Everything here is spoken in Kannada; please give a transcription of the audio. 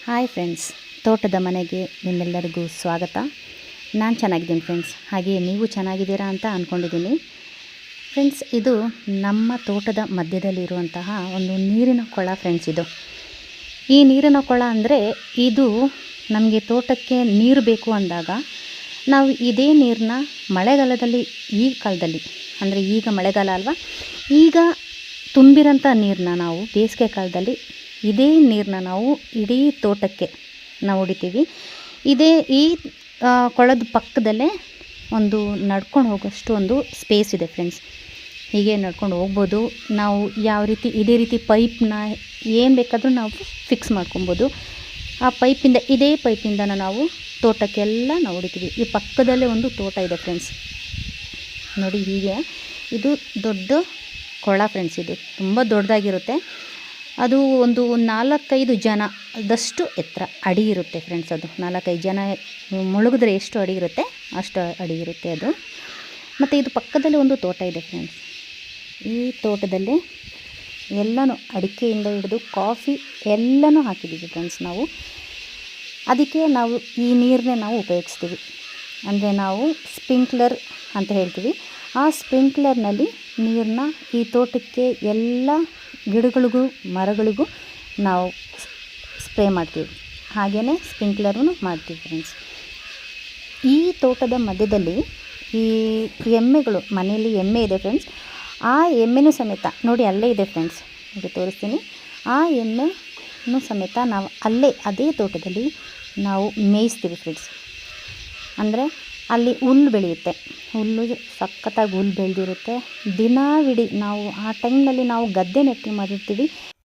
ಹಾಯ್ ಫ್ರೆಂಡ್ಸ್, ತೋಟದ ಮನೆಗೆ ನಿಮ್ಮೆಲ್ಲರಿಗೂ ಸ್ವಾಗತ. ನಾನು ಚೆನ್ನಾಗಿದ್ದೀನಿ ಫ್ರೆಂಡ್ಸ್, ಹಾಗೆಯೇ ನೀವು ಚೆನ್ನಾಗಿದ್ದೀರಾ ಅಂತ ಅಂದ್ಕೊಂಡಿದ್ದೀನಿ. ಫ್ರೆಂಡ್ಸ್, ಇದು ನಮ್ಮ ತೋಟದ ಮಧ್ಯದಲ್ಲಿರುವಂತಹ ಒಂದು ನೀರಿನ ಕೊಳ ಫ್ರೆಂಡ್ಸ್. ಈ ನೀರಿನ ಕೊಳ ಅಂದರೆ ಇದು ನಮಗೆ ತೋಟಕ್ಕೆ ನೀರು ಬೇಕು ಅಂದಾಗ ನಾವು ಇದೇ ನೀರನ್ನ ಮಳೆಗಾಲದಲ್ಲಿ, ಈ ಕಾಲದಲ್ಲಿ ಅಂದರೆ ಈಗ ಮಳೆಗಾಲ ಅಲ್ವಾ, ಈಗ ತುಂಬಿರೋಂಥ ನೀರನ್ನ ನಾವು ಬೇಸಿಗೆ ಕಾಲದಲ್ಲಿ ಇದೇ ನೀರನ್ನ ನಾವು ಇಡೀ ತೋಟಕ್ಕೆ ನಾವು ಹೊಡಿತೀವಿ. ಈ ಕೊಳದ ಪಕ್ಕದಲ್ಲೇ ಒಂದು ನಡ್ಕೊಂಡು ಹೋಗೋಷ್ಟು ಒಂದು ಸ್ಪೇಸ್ ಇದೆ ಫ್ರೆಂಡ್ಸ್. ಹೀಗೆ ನಡ್ಕೊಂಡು ಹೋಗ್ಬೋದು. ನಾವು ಯಾವ ರೀತಿ ಇದೇ ರೀತಿ ಪೈಪ್ನ ಏನು ಬೇಕಾದರೂ ನಾವು ಫಿಕ್ಸ್ ಮಾಡ್ಕೊಬೋದು. ಇದೇ ಪೈಪಿಂದ ನಾವು ತೋಟಕ್ಕೆಲ್ಲ ನಾವು ಹೊಡಿತೀವಿ. ಈ ಪಕ್ಕದಲ್ಲೇ ಒಂದು ತೋಟ ಇದೆ ಫ್ರೆಂಡ್ಸ್. ನೋಡಿ, ಹೀಗೆ ಇದು ದೊಡ್ಡ ಕೊಳ ಫ್ರೆಂಡ್ಸ್. ಇದು ತುಂಬ ದೊಡ್ಡದಾಗಿರುತ್ತೆ. ಅದು ಒಂದು 4-5 ಜನದಷ್ಟು ಎತ್ತರ ಅಡಿ ಇರುತ್ತೆ ಫ್ರೆಂಡ್ಸ್. ಅದು 4-5 ಜನ ಮುಳುಗಿದ್ರೆ ಎಷ್ಟು ಅಡಿ ಇರುತ್ತೆ ಅಷ್ಟು ಅಡಿ ಇರುತ್ತೆ ಅದು. ಮತ್ತು ಇದು ಪಕ್ಕದಲ್ಲಿ ಒಂದು ತೋಟ ಇದೆ ಫ್ರೆಂಡ್ಸ್. ಈ ತೋಟದಲ್ಲಿ ಎಲ್ಲನೂ ಅಡಿಕೆಯಿಂದ ಹಿಡಿದು ಕಾಫಿ ಎಲ್ಲನೂ ಹಾಕಿದ್ದೀವಿ ಫ್ರೆಂಡ್ಸ್. ಅದಕ್ಕೆ ನಾವು ಈ ನೀರನ್ನೇ ನಾವು ಉಪಯೋಗಿಸ್ತೀವಿ. ಅಂದರೆ ನಾವು ಸ್ಪ್ರಿಂಕ್ಲರ್ ಅಂತ ಹೇಳ್ತೀವಿ. ಆ ಸ್ಪ್ರಿಂಕ್ಲರ್ನಲ್ಲಿ ನೀರನ್ನ ಈ ತೋಟಕ್ಕೆ ಎಲ್ಲ ಗಿಡಗಳಿಗೂ ಮರಗಳಿಗೂ ನಾವು ಸ್ಪ್ರೇ ಮಾಡ್ತೀವಿ. ಹಾಗೆಯೇ ಸ್ಪ್ರಿಂಕ್ಲರ್ನು ಮಾಡ್ತೀವಿ ಫ್ರೆಂಡ್ಸ್. ಈ ತೋಟದ ಮಧ್ಯದಲ್ಲಿ ಈ ಎಮ್ಮೆಗಳು, ಮನೆಯಲ್ಲಿ ಎಮ್ಮೆ ಇದೆ ಫ್ರೆಂಡ್ಸ್. ಆ ಎಮ್ಮೆನೂ ಸಮೇತ ನೋಡಿ ಅಲ್ಲೇ ಇದೆ ಫ್ರೆಂಡ್ಸ್, ನಿಮಗೆ ತೋರಿಸ್ತೀನಿ. ಆ ಎಮ್ಮೆನೂ ಸಮೇತ ನಾವು ಅದೇ ತೋಟದಲ್ಲಿ ನಾವು ಮೇಯಿಸ್ತೀವಿ ಫ್ರೆಂಡ್ಸ್. ಅಂದರೆ ಅಲ್ಲಿ ಹುಲ್ಲು ಬೆಳೆಯುತ್ತೆ, ಹುಲ್ಲು ಸಖತ್ತಾಗಿ ಹುಲ್ಲು ಬೆಳೆದಿರುತ್ತೆ. ದಿನವಿಡೀ ನಾವು ಆ ಟೈಮ್ನಲ್ಲಿ ನಾವು ಗದ್ದೆ ನೆಟ್ಟಿ ಮಾಡಿರ್ತೀವಿ.